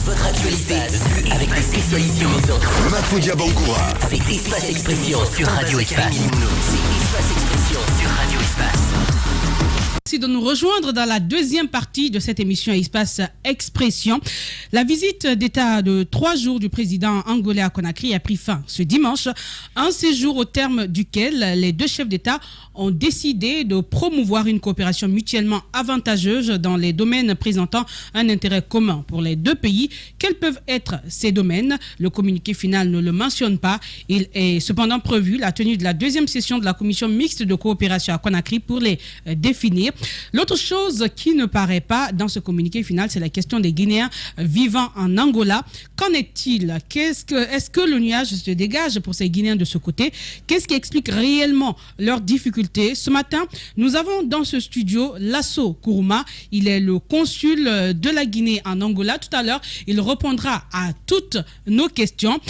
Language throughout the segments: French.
Votre actualité vue avec des spécialistes comme les autres. Mafoudia Bangoura. C'est Espace Expression sur Radio Espace. C'est Espace Expression sur Radio Espace. Merci de nous rejoindre dans la deuxième partie de cette émission Espace Expression. La visite d'État de 3 jours du président angolais à Conakry a pris fin ce dimanche. Un séjour au terme duquel les deux chefs d'État ont décidé de promouvoir une coopération mutuellement avantageuse dans les domaines présentant un intérêt commun pour les deux pays. Quels peuvent être ces domaines? Le communiqué final ne le mentionne pas. Il est cependant prévu la tenue de la deuxième session de la commission mixte de coopération à Conakry pour les définir. L'autre chose qui ne paraît pas dans ce communiqué final, c'est la question des Guinéens vivant en Angola. Qu'en est-il? Est-ce que le nuage se dégage pour ces Guinéens de ce côté? Qu'est-ce qui explique réellement leurs difficultés? Ce matin, nous avons dans ce studio Lasso Kourouma. Il est le consul de la Guinée en Angola. Tout à l'heure, il répondra à toutes nos questions.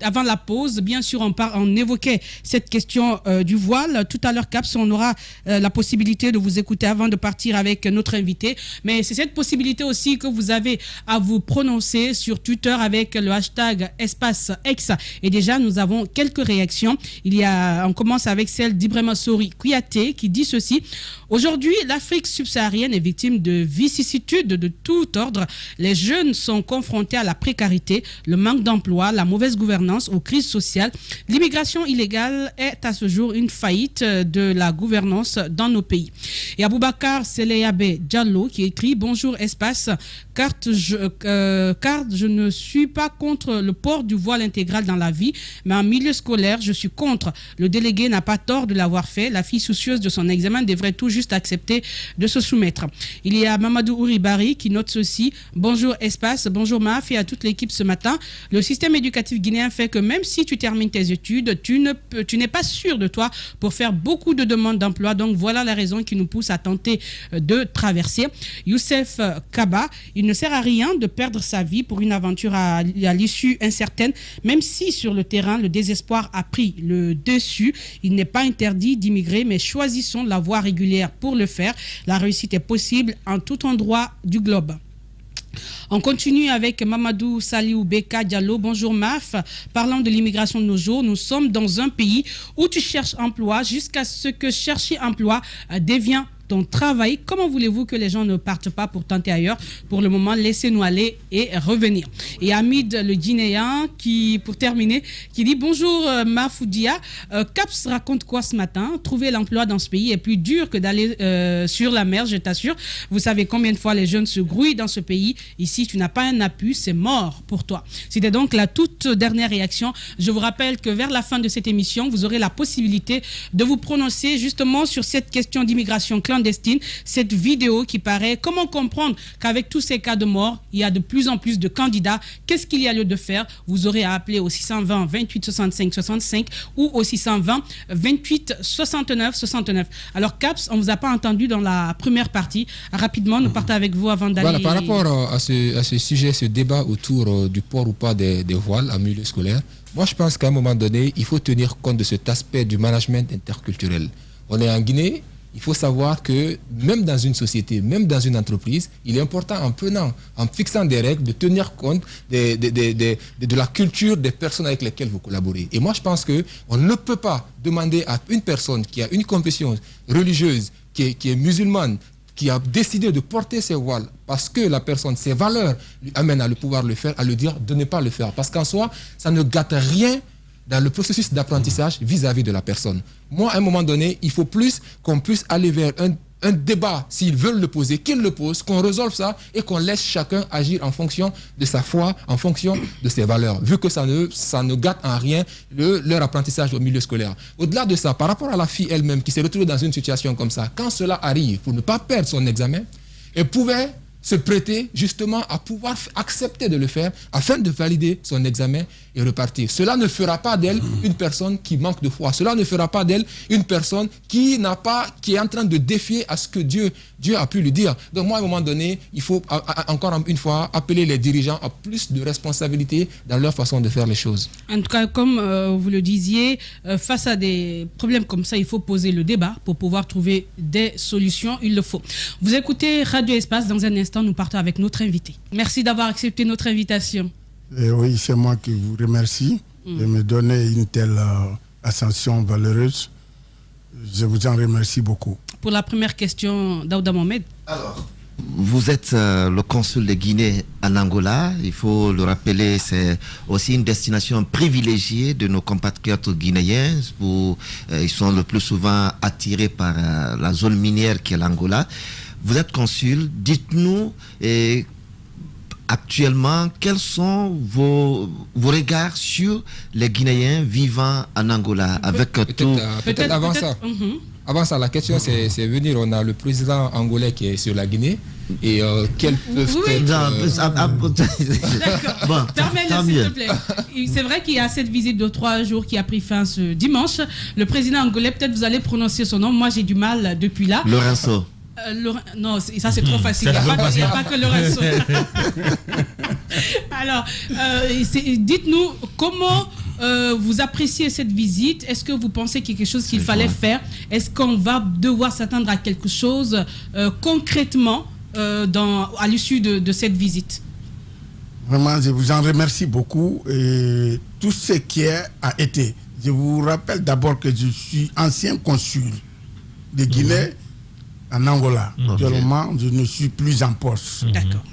Avant la pause, bien sûr, on évoquait cette question du voile. Tout à l'heure, Caps, on aura la possibilité de vous écouter avant de partir avec notre invité. Mais c'est cette possibilité aussi que vous avez à vous prononcer sur Twitter avec le hashtag EspaceX. Et déjà, nous avons quelques réactions. On commence avec celle d'Ibrahima Sori Kouyaté qui dit ceci. Aujourd'hui, l'Afrique subsaharienne est victime de vicissitudes de tout ordre. Les jeunes sont confrontés à la précarité, le manque d'emploi, la mauvaise gouvernance, aux crises sociales. L'immigration illégale est à ce jour une faillite de la gouvernance dans nos pays. Et Aboubacar Seleyabe Diallo qui écrit « Bonjour Espace, car je ne suis pas contre le port du voile intégral dans la vie, mais en milieu scolaire, je suis contre. Le délégué n'a pas tort de l'avoir fait. La fille soucieuse de son examen devrait tout juste accepter de se soumettre. » Il y a Mamadou Ouribari qui note ceci. « Bonjour Espace, bonjour Maf et à toute l'équipe ce matin. Le système éducatif guinéen fait que même si tu termines tes études, tu n'es pas sûr de toi pour faire beaucoup de demandes d'emploi. Donc voilà la raison qui nous pousse à tenter de traverser. » Youssef Kaba, il ne sert à rien de perdre sa vie pour une aventure à l'issue incertaine, même si sur le terrain, le désespoir a pris le dessus. Il n'est pas interdit d'immigrer, mais choisissons la voie régulière pour le faire. La réussite est possible en tout endroit du globe. On continue avec Mamadou Saliou Beka Diallo. Bonjour Maf. Parlant de l'immigration de nos jours, nous sommes dans un pays où tu cherches emploi jusqu'à ce que chercher emploi devient ton travail. Comment voulez-vous que les gens ne partent pas pour tenter ailleurs? Pour le moment, laissez-nous aller et revenir. Et Hamid le Guinéen qui, pour terminer, qui dit bonjour Mafoudia. Caps raconte quoi ce matin? Trouver l'emploi dans ce pays est plus dur que d'aller sur la mer, je t'assure. Vous savez combien de fois les jeunes se grouillent dans ce pays? Ici, tu n'as pas un appui, c'est mort pour toi. C'était donc la toute dernière réaction. Je vous rappelle que vers la fin de cette émission, vous aurez la possibilité de vous prononcer justement sur cette question d'immigration clandestine, cette vidéo qui paraît. Comment comprendre qu'avec tous ces cas de mort, il y a de plus en plus de candidats? Qu'est-ce qu'il y a lieu de faire? Vous aurez à appeler au 620 28 65 65 ou au 620 28 69 69. Alors Caps, on ne vous a pas entendu dans la première partie. Rapidement, nous partons avec vous avant d'aller... Voilà, par rapport à ce sujet, ce débat autour du port ou pas des voiles en milieu scolaire, moi je pense qu'à un moment donné, il faut tenir compte de cet aspect du management interculturel. On est en Guinée. Il faut savoir que même dans une société, même dans une entreprise, il est important en fixant des règles, de tenir compte de la culture des personnes avec lesquelles vous collaborez. Et moi, je pense qu'on ne peut pas demander à une personne qui a une confession religieuse, qui est musulmane, qui a décidé de porter ses voiles parce que la personne, ses valeurs lui amènent à le pouvoir le faire, à le dire de ne pas le faire. Parce qu'en soi, ça ne gâte rien dans le processus d'apprentissage vis-à-vis de la personne. Moi, à un moment donné, il faut plus qu'on puisse aller vers un débat, s'ils veulent le poser, qu'ils le posent, qu'on résolve ça et qu'on laisse chacun agir en fonction de sa foi, en fonction de ses valeurs, vu que ça ne gâte en rien leur apprentissage au milieu scolaire. Au-delà de ça, par rapport à la fille elle-même qui s'est retrouvée dans une situation comme ça, quand cela arrive, pour ne pas perdre son examen, elle pouvait se prêter justement à pouvoir accepter de le faire afin de valider son examen et repartir. Cela ne fera pas d'elle une personne qui manque de foi. Cela ne fera pas d'elle une personne qui est en train de défier à ce que Dieu a pu lui dire. Donc moi, à un moment donné, il faut encore une fois appeler les dirigeants à plus de responsabilité dans leur façon de faire les choses. En tout cas, comme vous le disiez, face à des problèmes comme ça, il faut poser le débat pour pouvoir trouver des solutions. Il le faut. Vous écoutez Radio Espace. Dans un instant, l'instant, nous partons avec notre invité. Merci d'avoir accepté notre invitation. Oui, c'est moi qui vous remercie de me donner une telle ascension valeureuse. Je vous en remercie beaucoup. Pour la première question, Daouda Mohamed. Alors, vous êtes le consul de Guinée en Angola. Il faut le rappeler, c'est aussi une destination privilégiée de nos compatriotes guinéens. Ils sont le plus souvent attirés par la zone minière qui est l'Angola. Vous êtes consul. Dites-nous actuellement quels sont vos regards sur les Guinéens vivant en Angola avec tout. Peut-être avant ça. Avant ça, la question c'est venir. On a le président angolais qui est sur la Guinée. Et quels peuvent être... Bon, permets-le s'il te plaît. C'est vrai qu'il y a cette visite de 3 jours qui a pris fin ce dimanche. Le président angolais, peut-être vous allez prononcer son nom. Moi, j'ai du mal depuis là. Lorenzo. Non, ça c'est trop facile. Il n'y a pas que Lorenzo. Alors, dites-nous comment vous appréciez cette visite. Est-ce que vous pensez qu'il y a quelque chose qu'il fallait faire? Est-ce qu'on va devoir s'attendre à quelque chose concrètement à l'issue de cette visite? Vraiment, je vous en remercie beaucoup. Et tout ce qui a été. Je vous rappelle d'abord que je suis ancien consul de Guinée en Angola. Actuellement, je ne suis plus en poste. D'accord.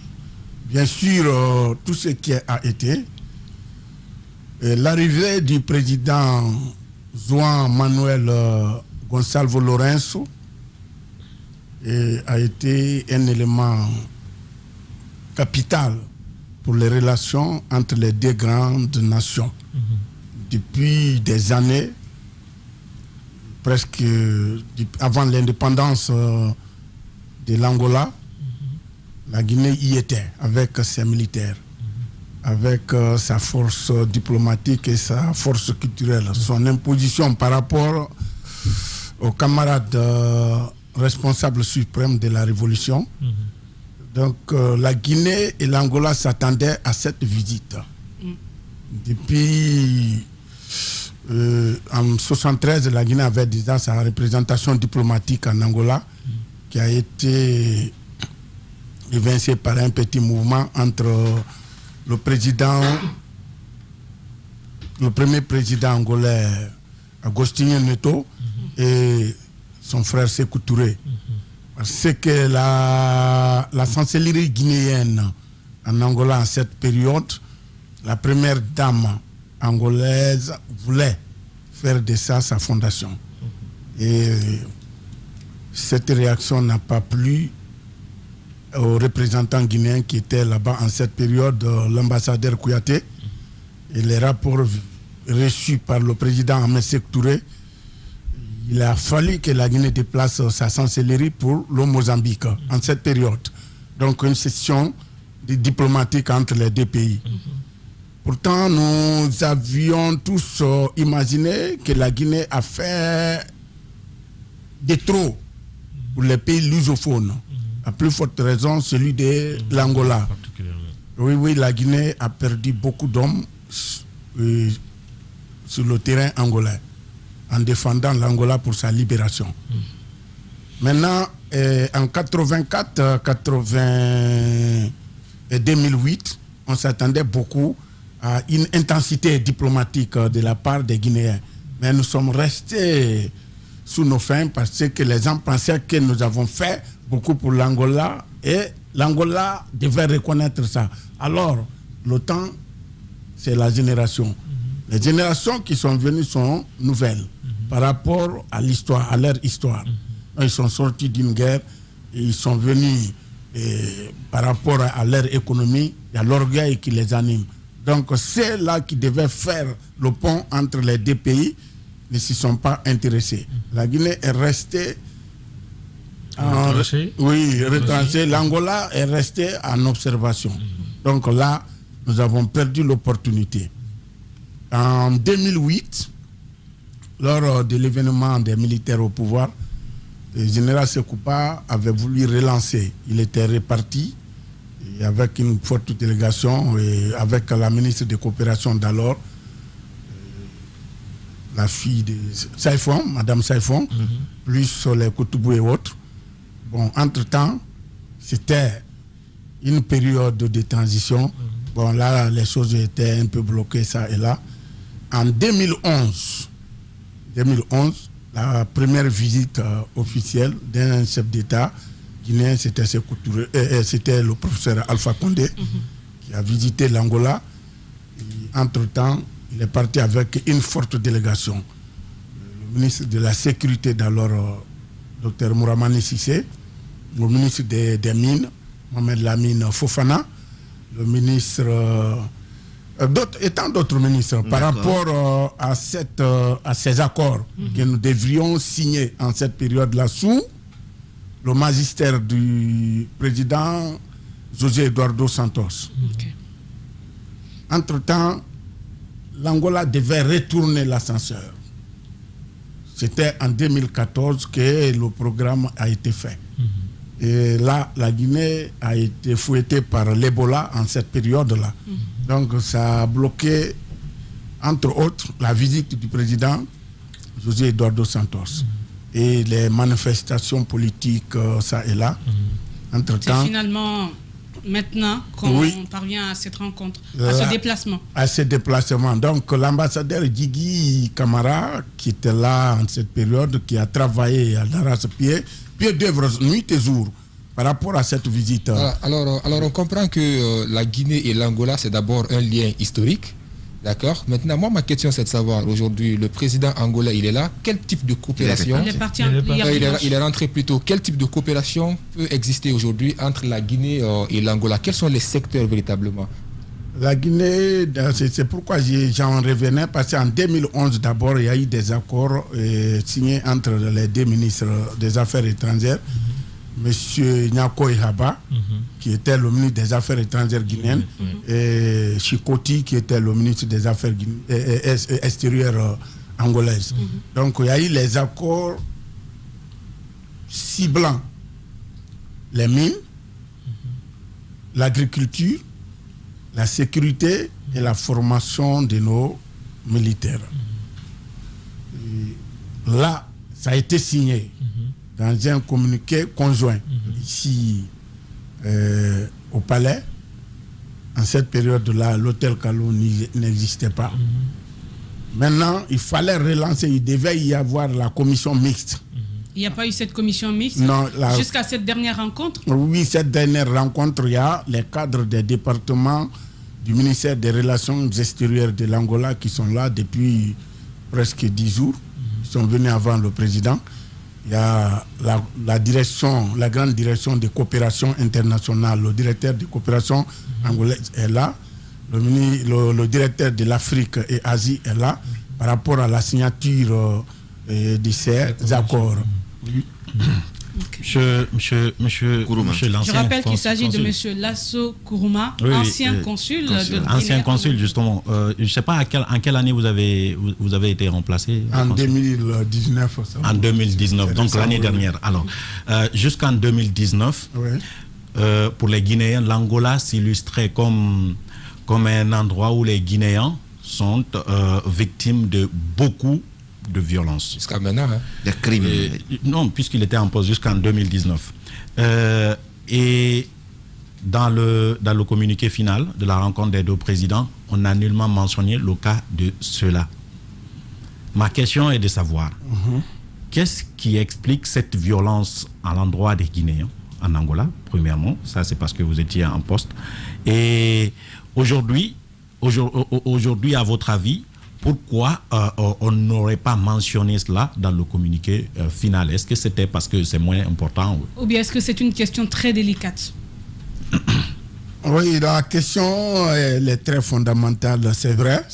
Bien sûr, tout ce qui a été. L'arrivée du président João Manuel Gonçalves Lourenço a été un élément capital pour les relations entre les deux grandes nations. Depuis des années, presque avant l'indépendance de l'Angola, la Guinée y était avec ses militaires, avec sa force diplomatique et sa force culturelle, son imposition par rapport aux camarades responsables suprêmes de la révolution. Donc la Guinée et l'Angola s'attendaient à cette visite. Depuis en 1973, la Guinée avait déjà sa représentation diplomatique en Angola qui a été évincée par un petit mouvement entre le premier président angolais Agostinho Neto et son frère Sékou Touré. Parce que la chancellerie guinéenne en Angola en cette période, la première dame angolaise voulait faire de ça sa fondation. Et cette réaction n'a pas plu aux représentants guinéens qui étaient là-bas en cette période, l'ambassadeur Kouyaté. Et les rapports reçus par le président Ahmed Sékou Touré, il a fallu que la Guinée déplace sa chancellerie pour le Mozambique en cette période. Donc une session diplomatique entre les deux pays. Pourtant, nous avions tous imaginé que la Guinée a fait de trop pour les pays lusophones. À plus forte raison, celui de l'Angola. Oui, la Guinée a perdu beaucoup d'hommes sur le terrain angolais en défendant l'Angola pour sa libération. Maintenant, en 84, 80 et 2008, on s'attendait beaucoup à une intensité diplomatique de la part des Guinéens. Mais nous sommes restés sous nos fins parce que les gens pensaient que nous avons fait beaucoup pour l'Angola et l'Angola devait reconnaître ça. Alors, le temps, c'est la génération. Les générations qui sont venues sont nouvelles par rapport à l'histoire, à leur histoire. Ils sont sortis d'une guerre et ils sont venus par rapport à leur économie, il y a l'orgueil qui les anime. Donc c'est là qui devaient faire le pont entre les deux pays, ne s'y sont pas intéressés. La Guinée est restée retranchée. L'Angola est resté en observation. Donc là, nous avons perdu l'opportunité. En 2008, lors de l'événement des militaires au pouvoir, le général Sekoupa avait voulu relancer. Il était reparti et avec une forte délégation et avec la ministre de coopération d'alors, la fille de Saïfon, Madame Saïfon, plus les Koutoubou et autres. Bon, entre-temps, c'était une période de transition. Bon, là, les choses étaient un peu bloquées, ça et là. En 2011, la première visite officielle d'un chef d'État guinéen, c'était le professeur Alpha Condé qui a visité l'Angola. Entre-temps, il est parti avec une forte délégation. Le ministre de la Sécurité d'alors, Dr Mouramani Sissé, le ministre des Mines, Mohamed Lamine Fofana, le ministre, et tant d'autres ministres, par rapport à ces accords que nous devrions signer en cette période-là sous le magistère du président José Eduardo Santos. Entre-temps, l'Angola devait retourner l'ascenseur. C'était en 2014 que le programme a été fait. Et là, la Guinée a été fouettée par l'Ebola en cette période-là. Donc, ça a bloqué, entre autres, la visite du président José Eduardo Santos. Et les manifestations politiques, ça et là. Entre-temps, c'est finalement maintenant qu'on parvient à cette rencontre, à ce déplacement. À ce déplacement. Donc, l'ambassadeur Guigui Camara, qui était là en cette période, qui a travaillé à l'arrache-pied, pied d'œuvre nuit et jour par rapport à cette visite. Alors on comprend que la Guinée et l'Angola, c'est d'abord un lien historique. D'accord. Maintenant, moi, ma question, c'est de savoir, aujourd'hui, le président angolais, il est là. Quel type de coopération... Il est parti il est rentré plus tôt. Quel type de coopération peut exister aujourd'hui entre la Guinée et l'Angola? Quels sont les secteurs véritablement? La Guinée, c'est pourquoi j'en revenais, parce qu'en 2011, d'abord, il y a eu des accords signés entre les deux ministres des Affaires étrangères, M. Nyako Ihaba, qui était le ministre des Affaires étrangères guinéennes, et Chikoti, qui était le ministre des Affaires extérieures angolaises. Donc, il y a eu les accords ciblant les mines, l'agriculture, la sécurité et la formation de nos militaires. Et là, ça a été signé dans un communiqué conjoint ici au palais. En cette période-là, l'hôtel Kalou n'existait pas. Maintenant, il fallait relancer, il devait y avoir la commission mixte. Il n'y a pas eu cette commission mixte jusqu'à cette dernière rencontre? Oui, cette dernière rencontre, il y a les cadres des départements du ministère des Relations extérieures de l'Angola qui sont là depuis presque 10 jours. Ils sont venus avant le président. Il y a la direction, la grande direction de coopération internationale, le directeur de coopération angolaise est là, le directeur de l'Afrique et Asie est là, par rapport à la signature de ces accords. Monsieur Je rappelle qu'il s'agit de monsieur Lasso Kourouma, ancien consul de Guinée. Ancien consul, justement. Je ne sais pas en quelle année vous avez été remplacé. En 2019. En 2019, donc l'année dernière. Alors, jusqu'en 2019, pour les Guinéens, l'Angola s'illustrait comme un endroit où les Guinéens sont victimes de beaucoup de violence. Jusqu'à maintenant, des crimes. Non, puisqu'il était en poste jusqu'en 2019. Et dans le communiqué final de la rencontre des deux présidents, on a nullement mentionné le cas de ceux-là. Ma question est de savoir, qu'est-ce qui explique cette violence à l'endroit des Guinéens en Angola, premièrement? Ça, c'est parce que vous étiez en poste. Et aujourd'hui, à votre avis, pourquoi on n'aurait pas mentionné cela dans le communiqué final? Est-ce que c'était parce que c'est moins important? Ou bien est-ce que c'est une question très délicate? Oui, la question elle est très fondamentale, c'est vrai,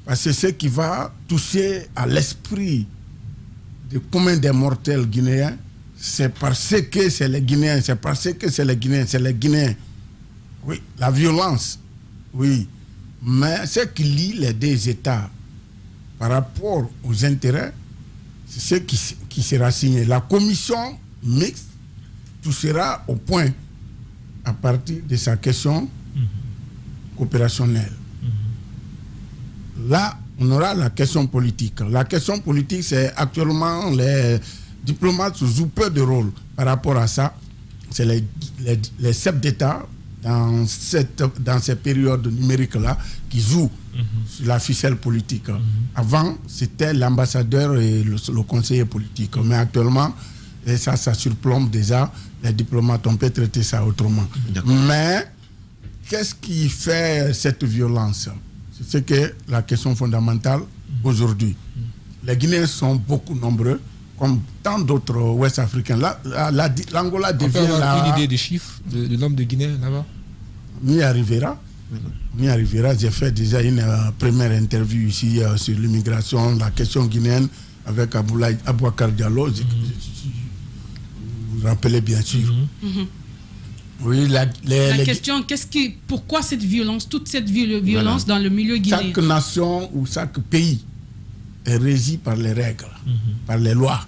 parce que ce qui va toucher à l'esprit de combien des mortels guinéens, c'est parce que c'est les Guinéens, c'est les Guinéens. Oui, la violence, oui. Mais ce qui lie les deux États par rapport aux intérêts, c'est ce qui sera signé. La commission mixte touchera au point à partir de sa question coopérationnelle. Là, on aura la question politique. La question politique, c'est actuellement les diplomates jouent peu de rôle par rapport à ça. C'est les chefs d'État dans ces périodes numériques-là qui jouent sur la ficelle politique. Avant, c'était l'ambassadeur et le conseiller politique. Mais actuellement, et ça surplombe déjà les diplomates. On peut traiter ça autrement. Mais qu'est-ce qui fait cette violence? C'est que la question fondamentale aujourd'hui. Les Guinéens sont beaucoup nombreux, comme tant d'autres Ouest-Africains. L'Angola devient on peut avoir une idée du chiffre de nombre de Guinéens là-bas? M'y arrivera. J'ai fait déjà une première interview ici sur l'immigration, la question guinéenne avec Abouakar Diallo. Vous vous rappelez bien sûr. Oui, la question, pourquoi cette violence, toute cette violence dans le milieu guinéen? Chaque nation ou chaque pays est régi par les règles, par les lois.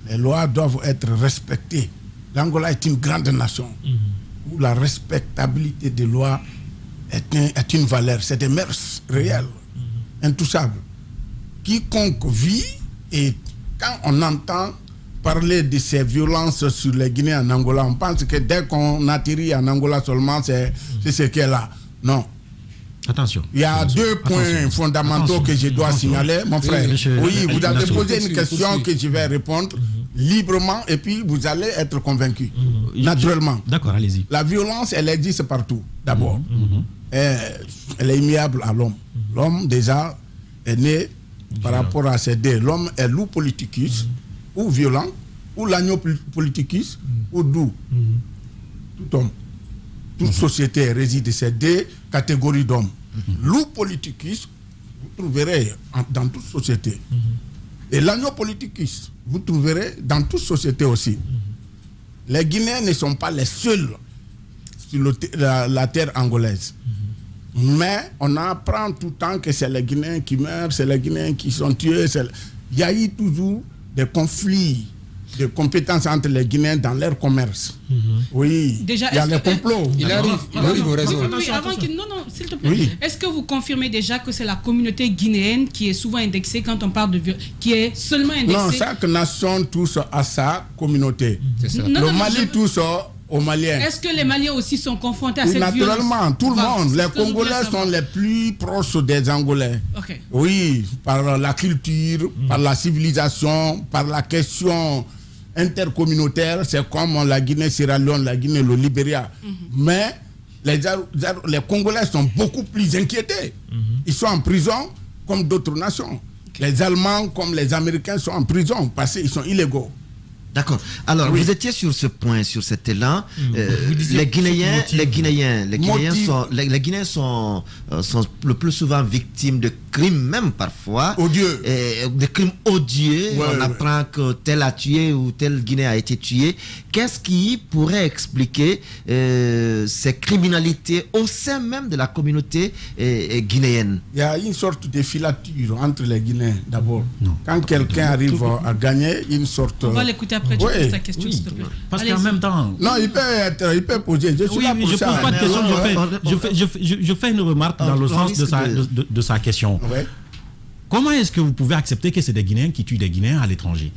Les lois doivent être respectées. L'Angola est une grande nation où la respectabilité des lois est une valeur. C'est des mœurs réelles, intouchables. Quiconque vit, et quand on entend parler de ces violences sur les Guinéens en Angola, on pense que dès qu'on atterrit en Angola seulement, c'est ce qu'elle est là. Non. Attention. Il y a deux points fondamentaux que je dois signaler, mon frère. Oui, vous avez posé une question que je vais répondre librement et puis vous allez être convaincu, naturellement. D'accord, allez-y. La violence, elle existe partout, d'abord. Elle est immuable à l'homme. L'homme, déjà, est né par rapport à ces deux. L'homme est loup politicus, ou violent, ou l'agneau politicus, ou doux. Tout homme. Toute société réside de ces deux catégories d'hommes. Loup politicus, vous trouverez dans toute société. Et l'agneau politicus, vous trouverez dans toute société aussi. Les Guinéens ne sont pas les seuls sur la terre angolaise. Mais on apprend tout le temps que c'est les Guinéens qui meurent, c'est les Guinéens qui sont tués. Il y a eu toujours des conflits de compétences entre les Guinéens dans leur commerce. Oui, déjà, il y a les complots. Il arrive aux raisons. Non, s'il te plaît. Oui. Est-ce que vous confirmez déjà que c'est la communauté guinéenne qui est souvent indexée quand on parle de violence, qui est seulement indexée? Non, chaque nation touche à sa communauté. C'est ça. Le Mali touche aux Maliens. Est-ce que les Maliens aussi sont confrontés à cette violence? Naturellement, tout le monde. Les Congolais sont les plus proches des Angolais. Okay. Oui, par la culture, par la civilisation, par la question intercommunautaire. C'est comme la Guinée-Sierra Leone, la Guinée, le Libéria. Mais les Congolais sont beaucoup plus inquiétés. Ils sont en prison comme d'autres nations. Les Allemands comme les Américains sont en prison parce qu'ils sont illégaux. D'accord. Alors, vous étiez sur ce point, sur cet élan. Les Guinéens sont le plus souvent victimes de crimes, même parfois. Odieux. Des crimes odieux. Ouais, on apprend que tel a tué ou tel Guinéen a été tué. Qu'est-ce qui pourrait expliquer ces criminalités au sein même de la communauté guinéenne? Il y a une sorte de filature entre les Guinéens, d'abord. Quand quelqu'un arrive à gagner, une sorte... On va l'écouter après. Tu poses ta question, s'il te plaît. Parce qu'en même temps... Non, il peut poser. Je suis là pour ça. Pose pas de question. Je fais une remarque dans le sens de sa question. Ouais. Comment est-ce que vous pouvez accepter que c'est des Guinéens qui tuent des Guinéens à l'étranger?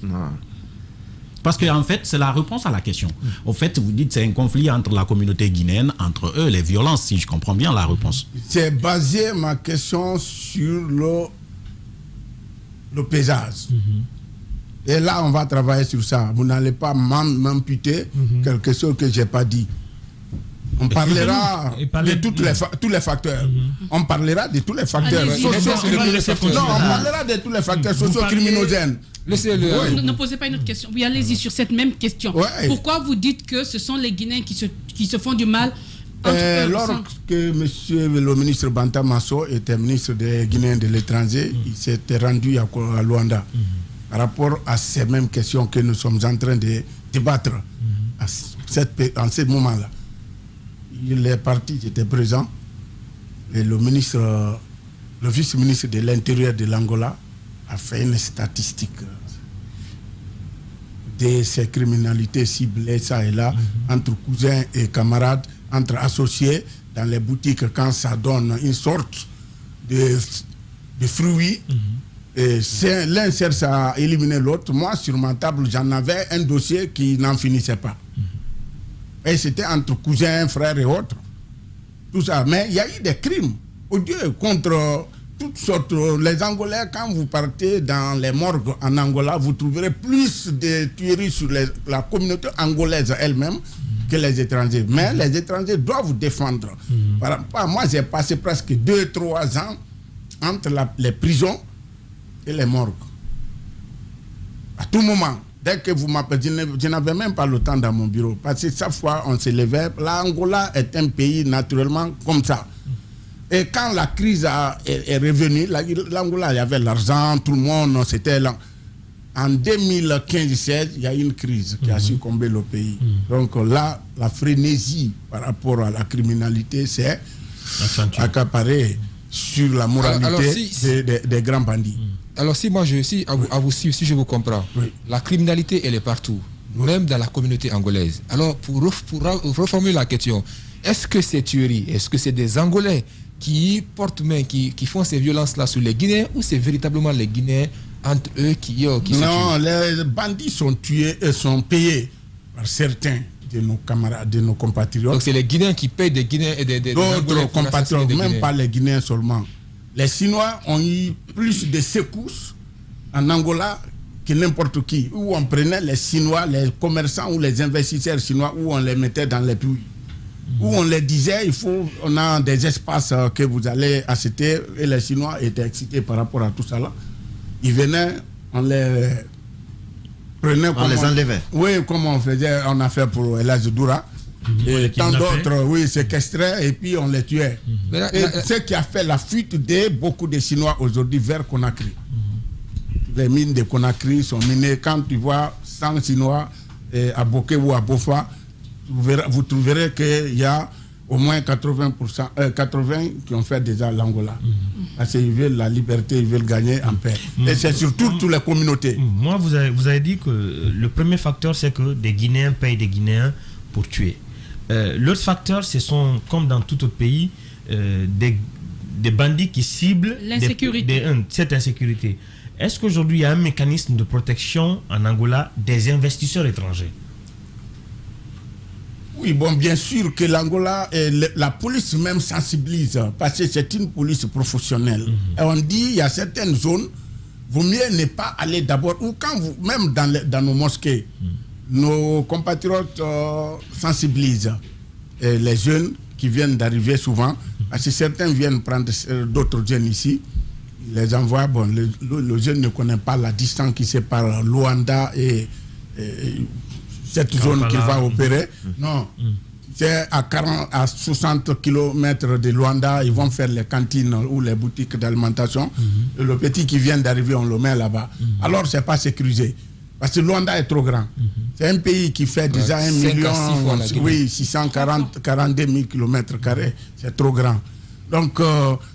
Parce qu'en fait, c'est la réponse à la question. Au fait, vous dites que c'est un conflit entre la communauté guinéenne, entre eux, les violences, si je comprends bien la réponse. C'est basé ma question sur le paysage. Et là, on va travailler sur ça. Vous n'allez pas m'imputer quelque chose que je n'ai pas dit. On parlera de tous les facteurs. On parlera de tous les facteurs Non, on parlera de tous les facteurs socio-criminogènes. Ne posez pas une autre question. Oui, allez-y sur cette même question. Ouais. Pourquoi vous dites que ce sont les Guinéens qui se font du mal lorsque monsieur le ministre Banta Masso était ministre des Guinéens de l'étranger, il s'était rendu à Luanda par rapport à ces mêmes questions que nous sommes en train de débattre en ce moment-là. Il est parti, j'étais présent, et le vice-ministre de l'Intérieur de l'Angola a fait une statistique de ces criminalités ciblées, ça et là, entre cousins et camarades, entre associés dans les boutiques, quand ça donne une sorte de fruits. Et l'un cherche à éliminer l'autre. Moi, sur ma table, j'en avais un dossier qui n'en finissait pas. Et c'était entre cousins, frères et autres. tout ça. Mais il y a eu des crimes odieux contre toutes sortes. Les Angolais, quand vous partez dans les morgues en Angola, vous trouverez plus de tueries sur la communauté angolaise elle-même que les étrangers. Mais les étrangers doivent vous défendre. Moi, j'ai passé presque 2-3 ans entre les prisons et les morgues. À tout moment, dès que vous m'appelez, je n'avais même pas le temps dans mon bureau. Parce que chaque fois, on se levait. L'Angola est un pays naturellement comme ça. Et quand la crise est revenue, l'Angola, il y avait l'argent, tout le monde, c'était là. En 2015-16, il y a eu une crise qui a succombé le pays. Donc là, la frénésie par rapport à la criminalité, c'est accaparé sur la moralité des grands bandits. Alors si je vous comprends, la criminalité elle est partout, même dans la communauté angolaise. Alors pour reformuler la question, est-ce que ces tueries, est-ce que c'est des Angolais qui portent main, qui font ces violences-là sur les Guinéens, ou c'est véritablement les Guinéens entre eux qui se tuent? Non, les bandits sont tués et sont payés par certains de nos camarades, de nos compatriotes. Donc c'est les Guinéens qui payent des Guinéens et des d'autres compatriotes, même pas les Guinéens seulement. Les Chinois ont eu plus de secousses en Angola que n'importe qui. Où on prenait les Chinois, les commerçants ou les investisseurs chinois, où on les mettait dans les puits. Où on les disait, on a des espaces que vous allez acheter. Et les Chinois étaient excités par rapport à tout ça là. Ils venaient, on les prenait. On les enlevait. Oui, comme on a fait pour El Hadji Doura. Et tant d'autres, séquestraient et puis on les tuait. Et ce qui a fait la fuite de beaucoup de Chinois aujourd'hui vers Conakry. Les mines de Conakry sont minées. Quand tu vois 100 Chinois à Boké ou à Bofa, vous trouverez qu'il y a au moins 80 qui ont fait déjà l'Angola. Parce qu'ils veulent la liberté, ils veulent gagner en paix. Et c'est surtout toutes les communautés. Moi, vous avez dit que le premier facteur, c'est que des Guinéens payent des Guinéens pour tuer. L'autre facteur, ce sont, comme dans tout autre pays, des bandits qui ciblent cette insécurité. Est-ce qu'aujourd'hui, il y a un mécanisme de protection en Angola des investisseurs étrangers? Oui, bon, bien sûr que l'Angola, la police même sensibilise, parce que c'est une police professionnelle. Et on dit, il y a certaines zones, vaut mieux ne pas aller d'abord, ou quand vous, même dans nos mosquées, nos compatriotes sensibilisent les jeunes qui viennent d'arriver souvent, parce que certains viennent prendre d'autres jeunes ici, ils les envoient, bon, le jeune ne connaît pas la distance qui sépare Luanda et cette zone qu'il va opérer. Non, c'est à 60 km de Luanda, ils vont faire les cantines ou les boutiques d'alimentation. Et le petit qui vient d'arriver, on le met là-bas. Alors, c'est pas sécurisé. Parce que Luanda est trop grand. C'est un pays qui fait déjà 1 million, 642 000 km². C'est trop grand. Donc,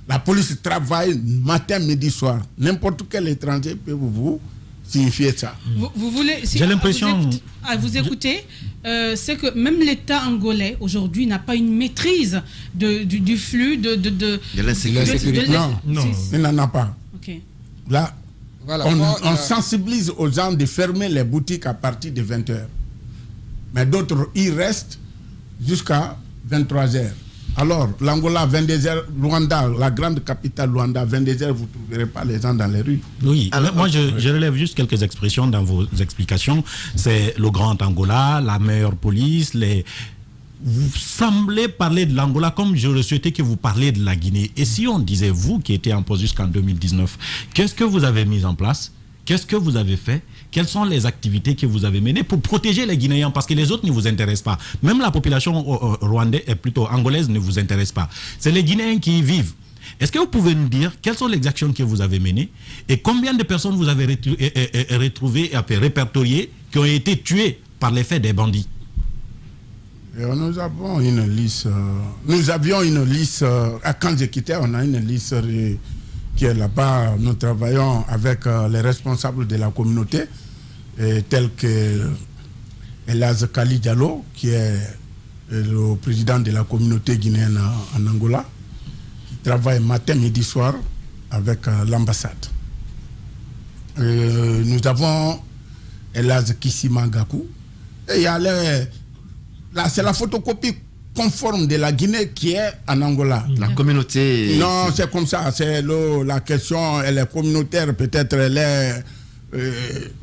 la police travaille matin, midi, soir. N'importe quel étranger peut vous signifier ça. Vous voulez, j'ai l'impression... Vous écoutez, c'est que même l'État angolais, aujourd'hui, n'a pas une maîtrise du flux de l'insécurité. Non, il n'en a pas. Okay. Là, voilà, on sensibilise aux gens de fermer les boutiques à partir de 20h. Mais d'autres, ils restent jusqu'à 23h. Alors, l'Angola, 22h, Luanda, la grande capitale Luanda, 22h, vous ne trouverez pas les gens dans les rues. Oui, alors, moi je relève juste quelques expressions dans vos explications. C'est le grand Angola, la meilleure police, Vous semblez parler de l'Angola comme je le souhaitais que vous parliez de la Guinée. Et si on disait, vous qui étiez en poste jusqu'en 2019, qu'est-ce que vous avez mis en place? Qu'est-ce que vous avez fait? Quelles sont les activités que vous avez menées pour protéger les Guinéens? Parce que les autres ne vous intéressent pas. Même la population rwandaise, plutôt angolaise, ne vous intéresse pas. C'est les Guinéens qui y vivent. Est-ce que vous pouvez nous dire quelles sont les actions que vous avez menées et combien de personnes vous avez retrouvées et répertoriées qui ont été tuées par l'effet des bandits? Nous avons une liste. Nous avions une liste. Quand j'ai quitté, on a une liste qui est là-bas. Nous travaillons avec les responsables de la communauté, tels que Elaz Kali Diallo, qui est le président de la communauté guinéenne en Angola, qui travaille matin, midi, soir avec l'ambassade. Nous avons Elaz Kissima Gakou. Et il y a là, c'est la photocopie conforme de la Guinée qui est en Angola. La communauté. Non, c'est comme ça. C'est la question, elle est communautaire, peut-être elle est.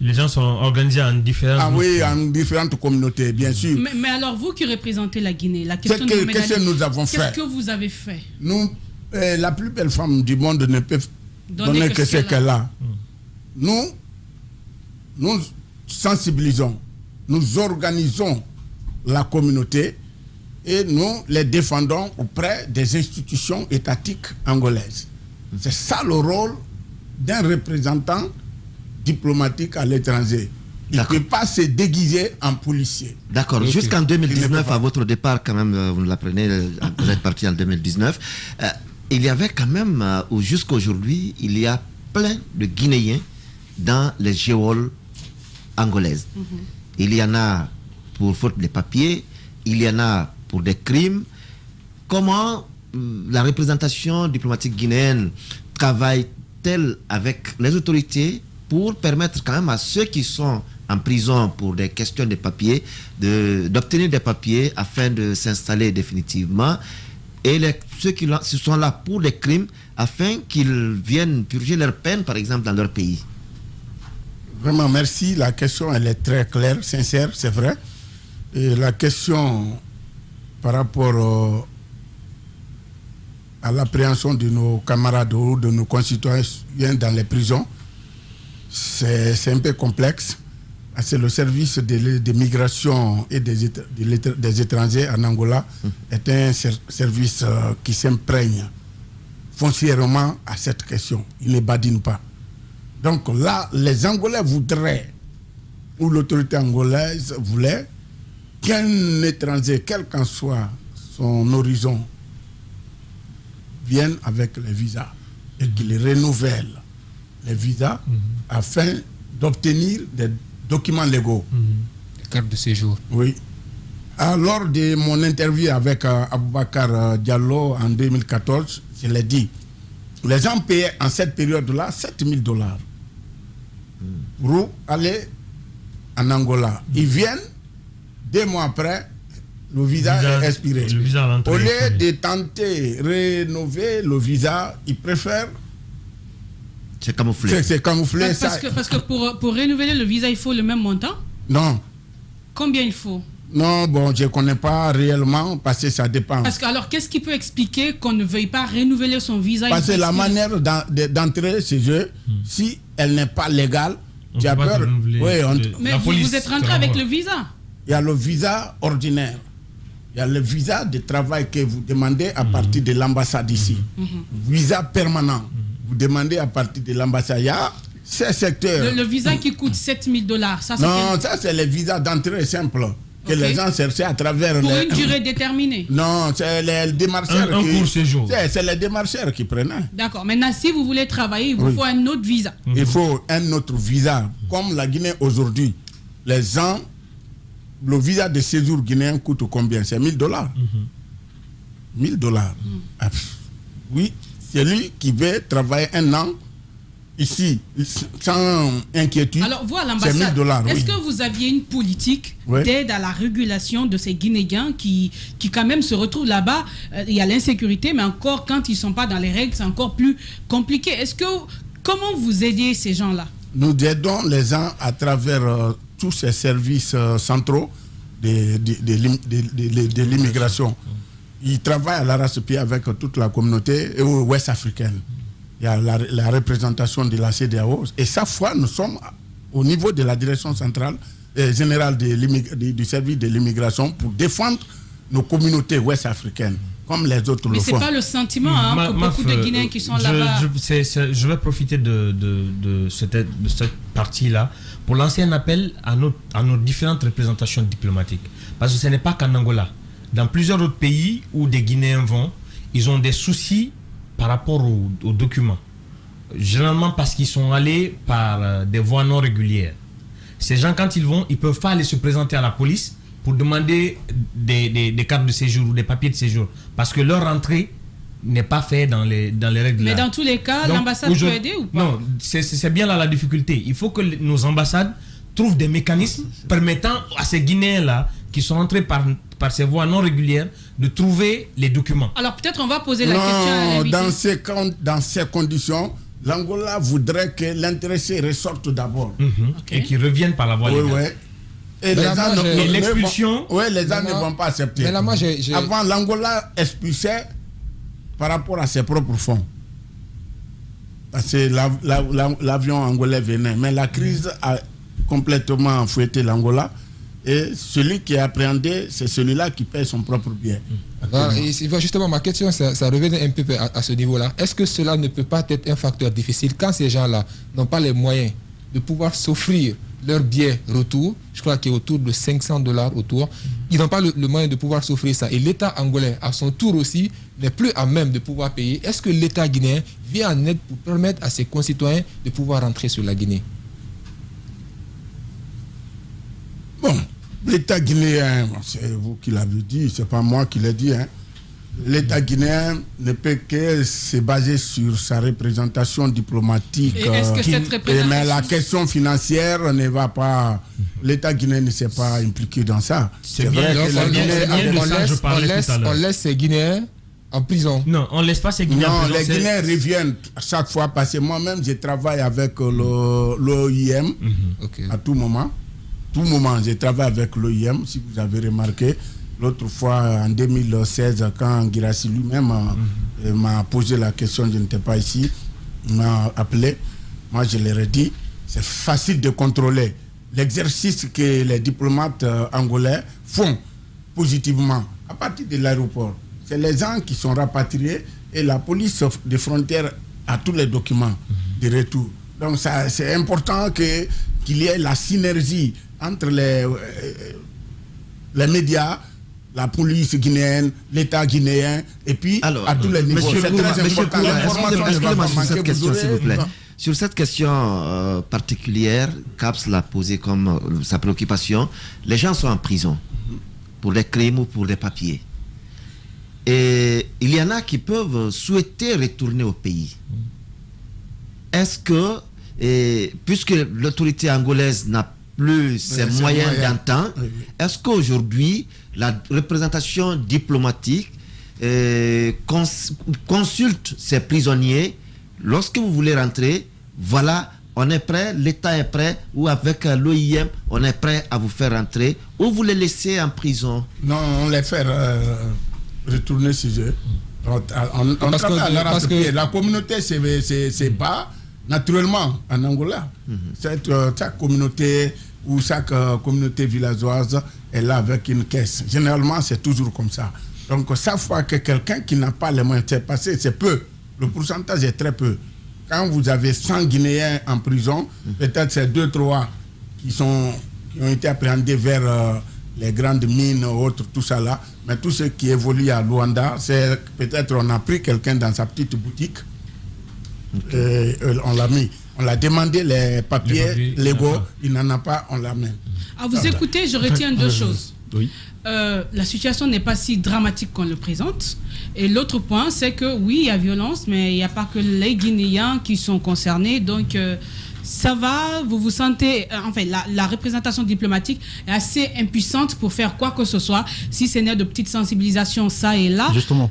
Les gens sont organisés en différents. Ah oui, en différentes communautés, bien sûr. Mais alors, vous qui représentez la Guinée, la question Qu'est-ce que nous avons fait? Qu'est-ce que vous avez fait? Nous, la plus belle femme du monde ne peut donner que ce qu'elle a. Nous sensibilisons, nous organisons la communauté et nous les défendons auprès des institutions étatiques angolaises. C'est ça le rôle d'un représentant diplomatique à l'étranger. Il ne peut pas se déguiser en policier. D'accord. Okay. Jusqu'en 2019, à votre départ, quand même, vous l'apprenez, vous êtes parti en 2019, il y avait quand même, ou jusqu'aujourd'hui, il y a plein de Guinéens dans les geôles angolaises. Il y en a pour faute de papiers, il y en a pour des crimes. Comment la représentation diplomatique guinéenne travaille-t-elle avec les autorités pour permettre quand même à ceux qui sont en prison pour des questions de papiers d'obtenir des papiers afin de s'installer définitivement, et ceux qui sont là pour des crimes afin qu'ils viennent purger leur peine, par exemple, dans leur pays? Vraiment, merci. La question, elle est très claire, sincère, c'est vrai. Et la question par rapport à l'appréhension de nos camarades ou de nos concitoyens dans les prisons, c'est un peu complexe. C'est le service de migration et des étrangers en Angola est un service qui s'imprègne foncièrement à cette question. Il ne badine pas. Donc là, les Angolais voudraient, ou l'autorité angolaise voulait, qu'un étranger, quel qu'en soit son horizon, vienne avec les visas et qu'il renouvelle les visas afin d'obtenir des documents légaux. Les cartes de séjour. Oui. Lors de mon interview avec Aboubakar Diallo en 2014, je l'ai dit, les gens payaient en cette période-là $7,000 pour aller en Angola. Ils viennent, 2 mois après, le visa est expiré. Au lieu de tenter de rénover le visa, ils préfèrent. C'est camouflé. C'est camouflé. Parce que pour renouveler le visa, il faut le même montant? Non. Combien il faut? Non, bon, je ne connais pas réellement parce que ça dépend. Parce que alors, qu'est-ce qui peut expliquer qu'on ne veuille pas renouveler son visa? Parce que la manière d'entrer chez eux, si elle n'est pas légale, tu as peur. Mais vous êtes rentré avec le visa? Il y a le visa ordinaire. Il y a le visa de travail que vous demandez à partir de l'ambassade ici. Visa permanent. Vous demandez à partir de l'ambassade. Il y a ces secteurs. Le visa qui coûte $7,000. Non, ça c'est le visa d'entrée simple. Que les gens cherchaient à travers. Pour une durée déterminée? Non, c'est les démarcheurs. Un court séjour. C'est les démarcheurs qui prenaient. D'accord. Maintenant, si vous voulez travailler, il vous faut un autre visa. Il faut un autre visa. Comme la Guinée aujourd'hui, les gens, le visa de séjour guinéen coûte combien? C'est $1,000. $1,000. Oui, c'est lui qui veut travailler 1 an ici, sans inquiétude. Alors, vous à l'ambassade, est-ce que vous aviez une politique d'aide à la régulation de ces Guinéens qui quand même se retrouvent là-bas? Il y a l'insécurité, mais encore quand ils ne sont pas dans les règles, c'est encore plus compliqué. Comment vous aidez ces gens-là? Nous aidons les gens à travers tous ces services centraux de l'immigration. Ils travaillent à l'arrache-pied avec toute la communauté ouest africaine. Il y a la représentation de la CEDEAO. Et chaque fois, nous sommes au niveau de la direction centrale générale du service de l'immigration pour défendre nos communautés ouest africaines, comme les autres le font. Mais ce n'est pas le sentiment que beaucoup de Guinéens qui sont là-bas... Je vais profiter de cette partie-là pour lancer un appel à nos différentes représentations diplomatiques. Parce que ce n'est pas qu'en Angola. Dans plusieurs autres pays où des Guinéens vont, ils ont des soucis par rapport aux documents. Généralement parce qu'ils sont allés par des voies non régulières. Ces gens, quand ils vont, ils ne peuvent pas aller se présenter à la police pour demander des cartes de séjour ou des papiers de séjour. Parce que leur entrée n'est pas faite dans les règles. Mais dans tous les cas, l'ambassade peut aider ou pas? Non, c'est bien là la difficulté. Il faut que nos ambassades trouvent des mécanismes permettant à ces Guinéens-là qui sont entrés par ces voies non régulières de trouver les documents. Alors peut-être on va poser la question à l'invité. Dans ces conditions, l'Angola voudrait que l'intéressé ressorte d'abord. Et qu'ils reviennent par la voie légale. Oui. Et les gens l'expulsion. Les gens ne vont pas accepter. Mais là, moi, Avant, l'Angola expulsait par rapport à ses propres fonds. Parce que l'avion angolais venait. Mais la crise a complètement fouetté l'Angola. Et celui qui est appréhendé, c'est celui-là qui paye son propre bien. Justement, ma question, ça revient un peu à ce niveau-là. Est-ce que cela ne peut pas être un facteur difficile quand ces gens-là n'ont pas les moyens de pouvoir s'offrir leur billet retour, je crois qu'il est autour de $500 autour, ils n'ont pas le moyen de pouvoir s'offrir ça. Et l'État angolais, à son tour aussi, n'est plus à même de pouvoir payer. Est-ce que l'État guinéen vient en aide pour permettre à ses concitoyens de pouvoir rentrer sur la Guinée? Bon, l'État guinéen, c'est vous qui l'avez dit, c'est pas moi qui l'ai dit, hein. L'État guinéen ne peut que se baser sur sa représentation diplomatique. Et est-ce que cette représentation... Mais la question financière ne va pas... L'État guinéen ne s'est pas impliqué dans ça. C'est vrai que la Guinée... On laisse ces Guinéens en prison. Non, on ne laisse pas ces Guinéens en prison. Non, les Guinéens reviennent à chaque fois parce que moi-même, je travaille avec l'OIM à tout moment. Tout moment, je travaille avec l'OIM, si vous avez remarqué. L'autre fois, en 2016, quand Guirassy lui-même m'a posé la question, je n'étais pas ici, il m'a appelé. Moi, je leur ai dit, c'est facile de contrôler l'exercice que les diplomates angolais font positivement à partir de l'aéroport. C'est les gens qui sont rapatriés et la police des frontières a tous les documents de retour. Donc, c'est important qu'il y ait la synergie entre les médias, la police guinéenne, l'État guinéen, et puis à tous les niveaux. Monsieur excusez-moi sur cette question, s'il vous plaît. Sur cette question particulière, CAPS l'a posée comme sa préoccupation. Les gens sont en prison pour des crimes ou pour des papiers. Et il y en a qui peuvent souhaiter retourner au pays. Est-ce que, puisque l'autorité angolaise n'a plus ses moyens d'antan, est-ce qu'aujourd'hui la représentation diplomatique consulte ces prisonniers lorsque vous voulez rentrer? Voilà, on est prêt, l'État est prêt, ou avec l'OIM, on est prêt à vous faire rentrer, ou vous les laissez en prison? Non, on les fait retourner chez eux. Parce que la communauté c'est bas naturellement en Angola. Chaque communauté ou chaque communauté villageoise est là avec une caisse. Généralement, c'est toujours comme ça. Donc, chaque fois que quelqu'un qui n'a pas les moyens, c'est passé, c'est peu. Le pourcentage est très peu. Quand vous avez 100 Guinéens en prison, peut-être c'est 2-3 qui ont été appréhendés vers les grandes mines, autres, tout ça là. Mais tout ce qui évolue à Luanda, c'est peut-être on a pris quelqu'un dans sa petite boutique. On l'a mis. On l'a demandé les papiers légaux, il n'en a pas, on l'amène. À vous écouter, je retiens deux choses. Oui. La situation n'est pas si dramatique qu'on le présente. Et l'autre point, c'est que oui, il y a violence, mais il n'y a pas que les Guinéens qui sont concernés. Donc, ça va, vous vous sentez... enfin, la représentation diplomatique est assez impuissante pour faire quoi que ce soit, si ce n'est de petites sensibilisations ça et là. Justement,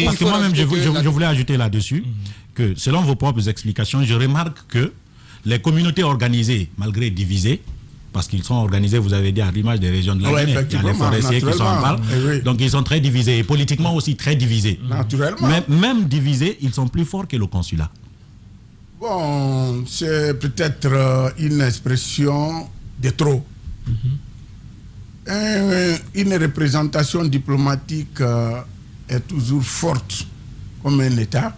parce que moi-même, je voulais ajouter là-dessus que, selon vos propres explications, je remarque que les communautés organisées, malgré divisées, parce qu'ils sont organisés, vous avez dit, à l'image des régions de la Guinée, il y a les forestiers qui sont en parle, donc ils sont très divisés, et politiquement aussi très divisés. Naturellement. Même divisés, ils sont plus forts que le consulat. Bon, c'est peut-être une expression de trop. Une représentation diplomatique est toujours forte comme un État.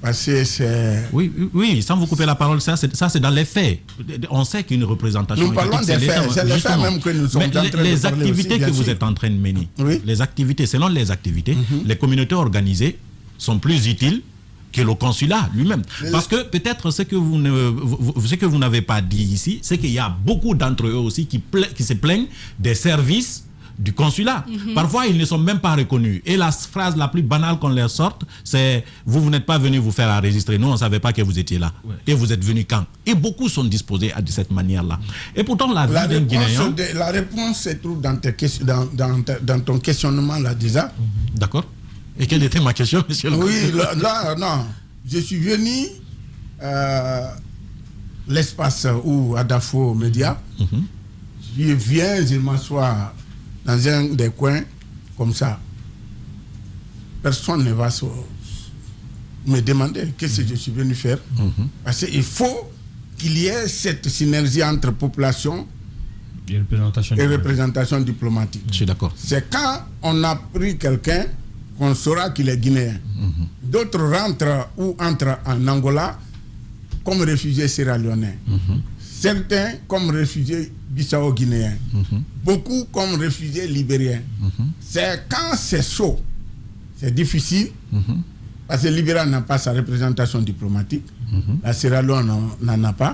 Parce que c'est... Oui, sans vous couper la parole, ça c'est dans les faits. On sait qu'une représentation... Nous parlons des faits, c'est les faits même que nous sommes en train de parler. Les activités que vous êtes en train de mener, les activités, selon les activités, les communautés organisées sont plus utiles que le consulat lui-même. Parce que peut-être ce que vous n'avez pas dit ici, c'est qu'il y a beaucoup d'entre eux aussi qui se plaignent des services du consulat. Parfois, ils ne sont même pas reconnus. Et la phrase la plus banale qu'on leur sorte, c'est « vous n'êtes pas venu vous faire enregistrer. Nous, on ne savait pas que vous étiez là. Et vous êtes venu quand ?» Et beaucoup sont disposés de cette manière-là. Et pourtant, la vie d'un Guinéen... La réponse se trouve dans ton questionnement là déjà. D'accord. Et quelle était ma question, monsieur le Oui, là, non. Je suis venu l'espace où Adafo Média. Je viens, je m'assois dans un des coins comme ça. Personne ne va me demander qu'est-ce que je suis venu faire. Parce qu'il faut qu'il y ait cette synergie entre population et représentation diplomatique. Je suis d'accord. C'est quand on a pris quelqu'un qu'on saura qu'il est guinéen. D'autres rentrent ou entrent en Angola comme réfugiés sierra-léonais. Certains comme réfugiés bissau-guinéens. Beaucoup comme réfugiés libériens. C'est quand c'est chaud, c'est difficile, parce que le Libéria n'a pas sa représentation diplomatique, la Sierra Leone n'en a pas.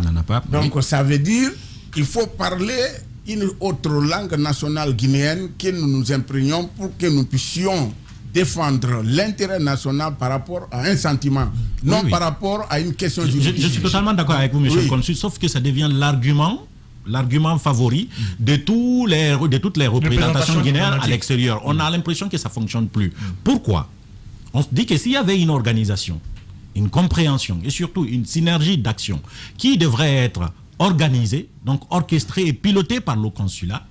Donc ça veut dire qu'il faut parler une autre langue nationale guinéenne que nous nous imprégnons pour que nous puissions défendre l'intérêt national par rapport à un sentiment, non par rapport à une question juridique. Je suis totalement d'accord avec vous, monsieur le consul, sauf que ça devient l'argument favori de toutes les représentations guinéennes à l'extérieur. On a l'impression que ça ne fonctionne plus. Pourquoi? On se dit que s'il y avait une organisation, une compréhension et surtout une synergie d'action qui devrait être organisée, donc orchestrée et pilotée par le consulat,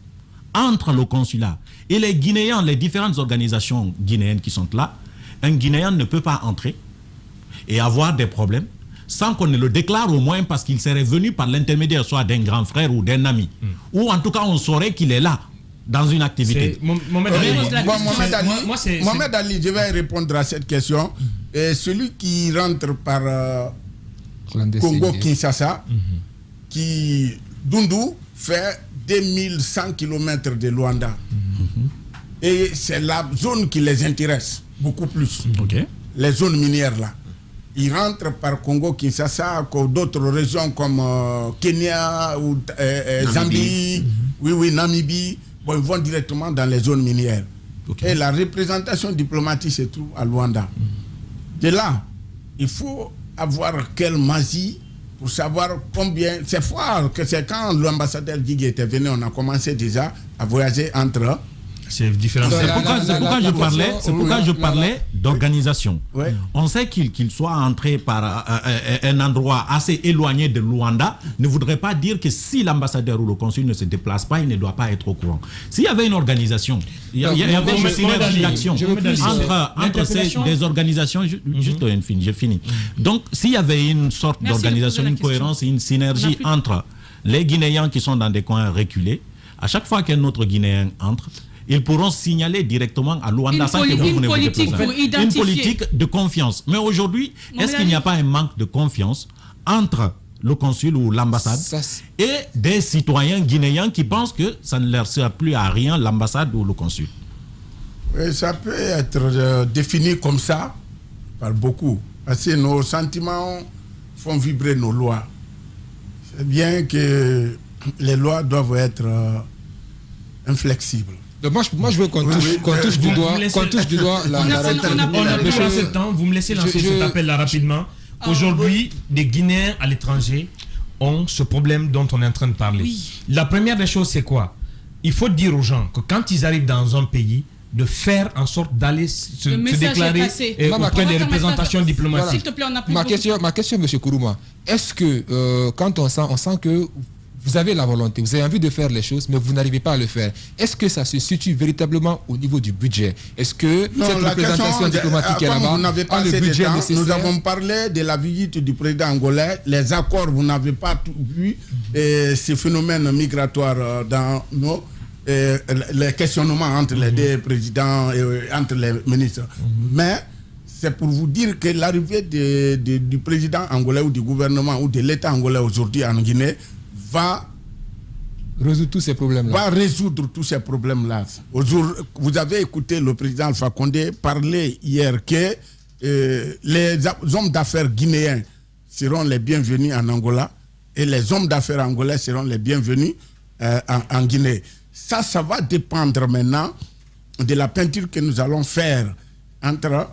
entre le consulat et les Guinéens, les différentes organisations guinéennes qui sont là, un Guinéen ne peut pas entrer et avoir des problèmes sans qu'on ne le déclare au moins parce qu'il serait venu par l'intermédiaire soit d'un grand frère ou d'un ami. Ou en tout cas, on saurait qu'il est là dans une activité. Mohamed Ali, je vais répondre à cette question. Et celui qui rentre par Congo-Kinshasa, qui, Dundu, fait 2100 km de Luanda. Et c'est la zone qui les intéresse beaucoup plus. Les zones minières là. Ils rentrent par Congo-Kinshasa, d'autres régions comme Kenya ou Zambie, Namibie. Bon, ils vont directement dans les zones minières. Et la représentation diplomatique se trouve à Luanda. De là, il faut avoir quelle magie pour savoir combien. C'est fort que c'est quand l'ambassadeur Guigui était venu, on a commencé déjà à voyager entre. C'est différent. C'est pourquoi je parlais d'organisation. On sait qu'il soit entré par un endroit assez éloigné de Luanda ne voudrait pas dire que si l'ambassadeur ou le consul ne se déplace pas, il ne doit pas être au courant. S'il y avait une organisation, il y avait une synergie d'action entre des organisations, juste j'ai fini. Donc s'il y avait une sorte d'organisation, une cohérence et une synergie entre les Guinéens qui sont dans des coins reculés, à chaque fois qu'un autre Guinéen entre, ils pourront signaler directement à Luanda sans que vous ne vous déplacez. Une politique de confiance. Mais aujourd'hui, est-ce qu'il n'y a pas un manque de confiance entre le consul ou l'ambassade et des citoyens guinéens qui pensent que ça ne leur sert plus à rien, l'ambassade ou le consul? Oui, ça peut être défini comme ça par beaucoup. Parce que nos sentiments font vibrer nos lois. C'est bien que les lois doivent être inflexibles. Donc moi je veux qu'on touche du doigt la réalité. On a plus assez de temps, vous me laissez lancer cet appel là rapidement. Aujourd'hui, des Guinéens à l'étranger ont ce problème dont on est en train de parler. La première des choses, c'est quoi? Il faut dire aux gens que quand ils arrivent dans un pays, de faire en sorte d'aller se déclarer auprès des représentations diplomatiques. S'il te plaît, on a plus ma question, M. Kourouma, est-ce que quand on sent que vous avez la volonté, vous avez envie de faire les choses, mais vous n'arrivez pas à le faire. Est-ce que ça se situe véritablement au niveau du budget? Est-ce que cette représentation diplomatique est là-bas, vous n'avez pas assez de temps, nous avons parlé de la visite du président angolais, les accords, vous n'avez pas vu, ces phénomènes migratoires dans nos... les questionnements entre les deux présidents et entre les ministres. Mais c'est pour vous dire que l'arrivée du président angolais ou du gouvernement ou de l'État angolais aujourd'hui en Guinée va résoudre tous ces problèmes-là. Vous avez écouté le président Alpha Condé parler hier que les hommes d'affaires guinéens seront les bienvenus en Angola et les hommes d'affaires angolais seront les bienvenus en Guinée. Ça va dépendre maintenant de la peinture que nous allons faire entre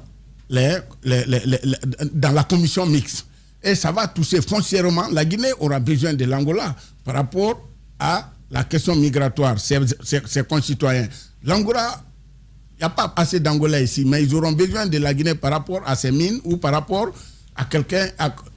dans la commission mixte. Et ça va toucher foncièrement. La Guinée aura besoin de l'Angola par rapport à la question migratoire, ses concitoyens. L'Angola, il n'y a pas assez d'Angolais ici, mais ils auront besoin de la Guinée par rapport à ses mines ou par rapport à quelqu'un.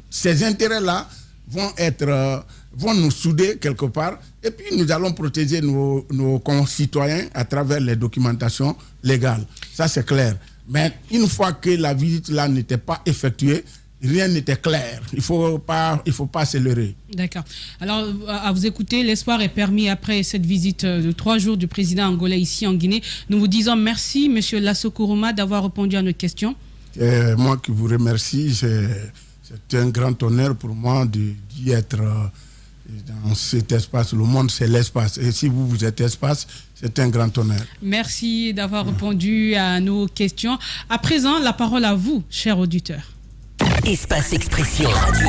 Ces intérêts-là vont nous souder quelque part. Et puis, nous allons protéger nos concitoyens à travers les documentations légales. Ça, c'est clair. Mais une fois que la visite-là n'était pas effectuée, rien n'était clair. Il faut pas se leurrer. D'accord. Alors, à vous écouter, l'espoir est permis après cette visite de 3 jours du président angolais ici en Guinée. Nous vous disons merci, M. Lasso Kourouma, d'avoir répondu à nos questions. Moi qui vous remercie. C'est un grand honneur pour moi d'y être dans cet espace. Le monde, c'est l'espace. Et si vous êtes espace, c'est un grand honneur. Merci d'avoir répondu à nos questions. À présent, la parole à vous, chers auditeurs. Espace Expression. Radio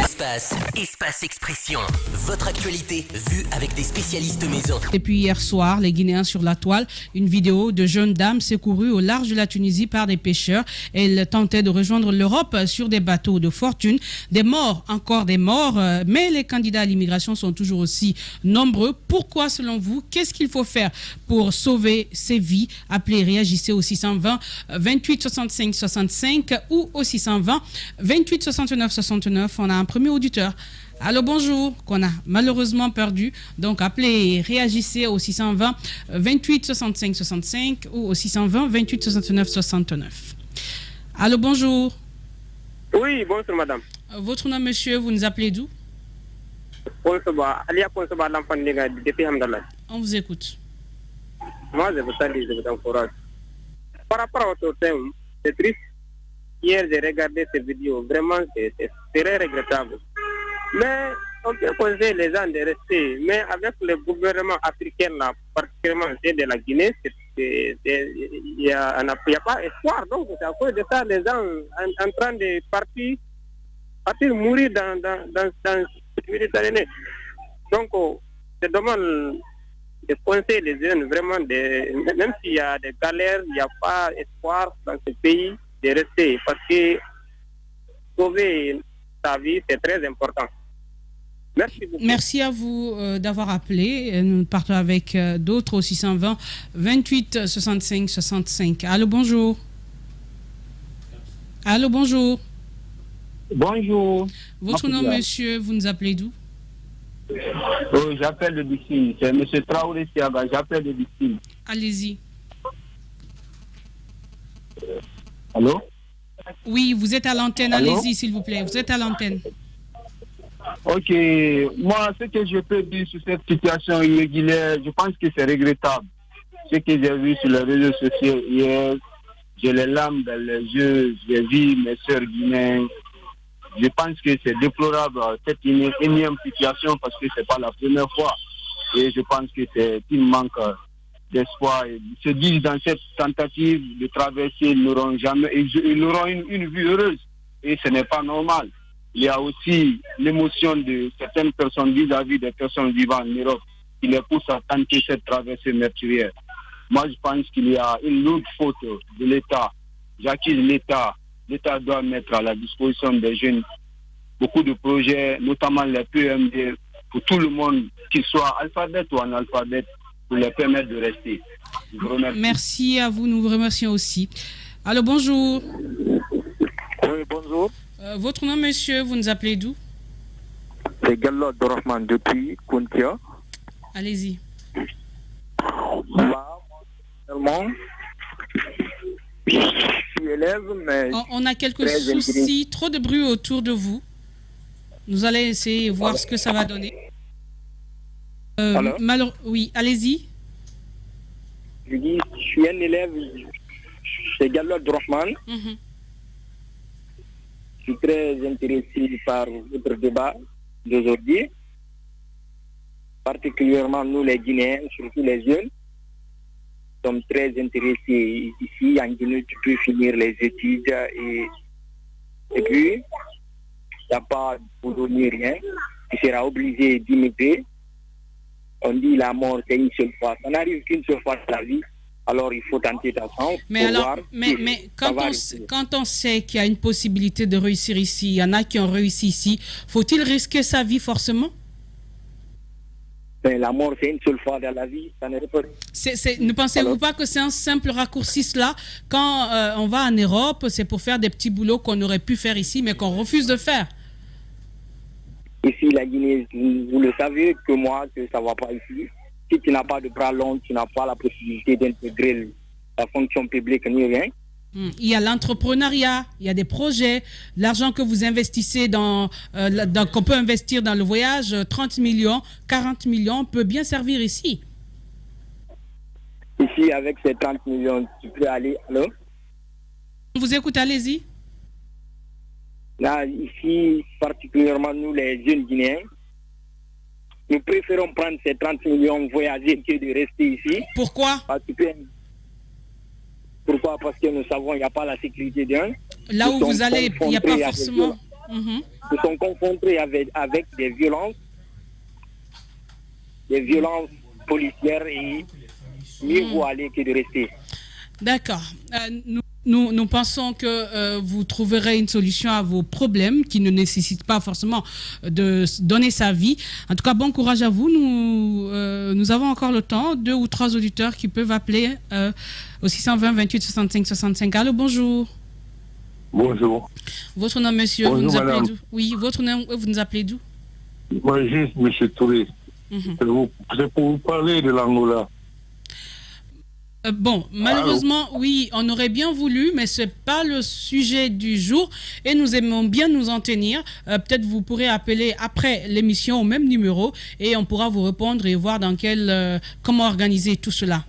Espace Expression. Votre actualité vue avec des spécialistes maison. Depuis hier soir, les Guinéens sur la toile, une vidéo de jeune dame secourue au large de la Tunisie par des pêcheurs. Elle tentait de rejoindre l'Europe sur des bateaux de fortune. Des morts, encore des morts, mais les candidats à l'immigration sont toujours aussi nombreux. Pourquoi, selon vous, qu'est-ce qu'il faut faire pour sauver ces vies? Appelez, réagissez au 620 28 65 65 ou au 620 28 69 69. On a un premier auditeur. Allô, bonjour, qu'on a malheureusement perdu. Donc, appelez, réagissez au 620 28 65 65 ou au 620 28 69 69. Allô, bonjour. Oui, bonjour madame. Votre nom, monsieur, vous nous appelez d'où? On vous écoute. Moi, je vous salue, je vous encourage. Par rapport à votre thème, c'est triste. Hier, j'ai regardé ces vidéos. Vraiment, c'est très regrettable. Mais on peut poser les gens de rester. Mais avec le gouvernement africain, là, particulièrement de la Guinée, il n'y a pas espoir. Donc, c'est à cause de ça, les gens en train de partir mourir dans le Méditerranée. Donc, c'est dommage de penser les jeunes, vraiment, même s'il y a des galères, il n'y a pas espoir dans ce pays de rester, parce que sauver sa vie, c'est très important. Merci beaucoup. Merci à vous d'avoir appelé. Nous partons avec d'autres au 620 28 65 65. Allô, bonjour. Allô, bonjour. Bonjour. Votre nom, monsieur, vous nous appelez d'où? J'appelle de Dixine. C'est M. Traoré Siaga. J'appelle de Dixine. Allez-y. Allô? Oui, vous êtes à l'antenne. Allez-y, s'il vous plaît. Vous êtes à l'antenne. Ok. Moi, ce que je peux dire sur cette situation irrégulière, je pense que c'est regrettable. Ce que j'ai vu sur les réseaux sociaux hier, j'ai les larmes dans les yeux, j'ai vu mes soeurs guinéennes. Je pense que c'est déplorable cette énième situation parce que c'est pas la première fois. Et je pense que c'est un manque d'espoir. Ils se disent dans cette tentative de traverser, ils n'auront une vie heureuse. Et ce n'est pas normal. Il y a aussi l'émotion de certaines personnes vis-à-vis des personnes vivant en Europe qui les pousse à tenter cette traversée meurtrière. Moi, je pense qu'il y a une lourde faute de l'État. J'accuse l'État. L'État doit mettre à la disposition des jeunes beaucoup de projets, notamment les PMD, pour tout le monde, qu'ils soient alphabètes ou analphabètes, pour les permettre de rester. Je vous remercie. Merci à vous, nous vous remercions aussi. Allô, bonjour. Oui, bonjour. Votre nom, monsieur, vous nous appelez d'où? C'est Gallo Dorfman depuis Kuntia. Allez-y. Je suis élève, mais... On a quelques soucis, trop de bruit autour de vous. Nous allons essayer de voir ce que ça va donner. Oui, allez-y. Je dis, je suis un élève, c'est Gallo Dorfman. Je suis très intéressé par votre débat d'aujourd'hui. Particulièrement nous les Guinéens, surtout les jeunes. Nous sommes très intéressés ici en Guinée. Tu peux finir les études et puis il n'y a pas de boulot ni rien. Tu seras obligé d'immigrer. on dit la mort c'est une seule fois. Ça n'arrive qu'une seule fois dans la vie. Alors il faut tenter ta chance. Mais alors, mais quand on sait qu'il y a une possibilité de réussir ici, il y en a qui ont réussi ici, faut-il risquer sa vie forcément? Mais la mort, c'est une seule fois dans la vie. Ça ne ne pensez-vous pas que c'est un simple raccourci là? Quand on va en Europe, c'est pour faire des petits boulots qu'on aurait pu faire ici, mais qu'on refuse de faire. Ici, la Guinée, vous le savez que moi, que ça ne va pas ici. Si tu n'as pas de bras longs, tu n'as pas la possibilité d'intégrer la fonction publique ni rien. Il y a l'entrepreneuriat, il y a des projets, l'argent que vous investissez qu'on peut investir dans le voyage, 30 millions, 40 millions, peut bien servir ici. Ici, avec ces 30 millions, tu peux aller. Allô? On vous écoute, allez-y. Là, ici, particulièrement nous, les jeunes Guinéens, nous préférons prendre ces 30 millions, voyager que de rester ici. Pourquoi? Pourquoi? Parce que nous savons qu'il n'y a pas la sécurité d'un. Là où vous allez, il n'y a pas forcément... Nous sommes confrontés avec des violences policières et mieux vaut aller que de rester. D'accord. Nous pensons que vous trouverez une solution à vos problèmes qui ne nécessitent pas forcément de donner sa vie. En tout cas, bon courage à vous. Nous avons encore le temps. 2 ou 3 auditeurs qui peuvent appeler au 620 28 65 65. Allô, bonjour. Bonjour. Votre nom, monsieur, bonjour, vous nous appelez madame. d'où? Oui, votre nom, vous nous appelez d'où? Moi, juste, monsieur Touré. C'est pour vous parler de l'Angola. Bon, malheureusement, oui, on aurait bien voulu, mais ce n'est pas le sujet du jour et nous aimons bien nous en tenir. Peut-être vous pourrez appeler après l'émission au même numéro et on pourra vous répondre et voir comment organiser tout cela.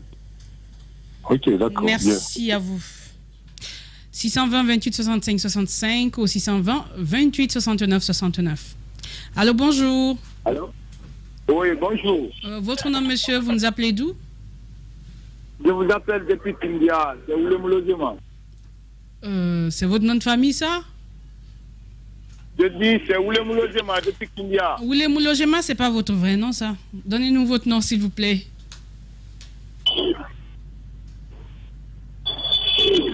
Ok, d'accord. Merci bien à vous. 620 28 65 65 ou 620 28 69 69. Allô, bonjour. Allô? Oui, bonjour. Votre nom, monsieur, vous nous appelez d'où? Je vous appelle depuis Kindia, c'est Oulem Logement. C'est votre nom de famille, ça? Je dis, c'est Oulem Logement depuis Kindia. Oulem Logement, c'est pas votre vrai nom, ça? Donnez-nous votre nom, s'il vous plaît.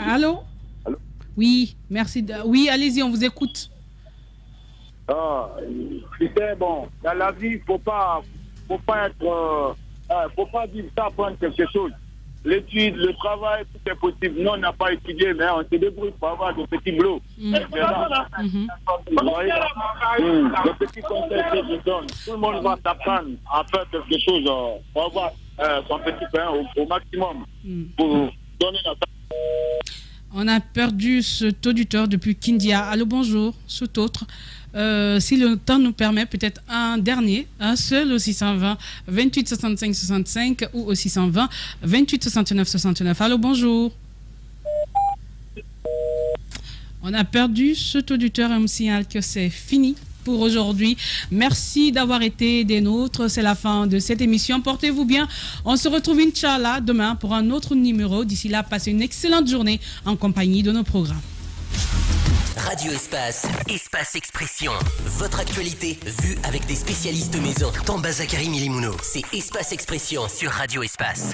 Allô? Allô? Oui, merci. Oui, allez-y, on vous écoute. C'était bon. Dans la vie, il faut pas vivre ça prendre quelque chose. L'étude, le travail, tout est possible. Nous, on n'a pas étudié, mais on se débrouille pour avoir de petits boulots. Vous voyez? Le petit conseil que je donne, tout le monde va s'apprendre à faire quelque chose pour avoir son petit pain au maximum. Pour donner notre... On a perdu cet auditeur depuis Kindia. Allô, bonjour, cet autre. Si le temps nous permet, peut-être un dernier, un seul au 620 28 65 65 ou au 620 28 69 69. Allô, bonjour. On a perdu cet auditeur, un signal que c'est fini pour aujourd'hui. Merci d'avoir été des nôtres. C'est la fin de cette émission. Portez-vous bien. On se retrouve, Inch'Allah, demain pour un autre numéro. D'ici là, passez une excellente journée en compagnie de nos programmes. Radio Espace, Espace Expression. Votre actualité vue avec des spécialistes maison. Tamba Zakari Milimouno. C'est Espace Expression sur Radio Espace.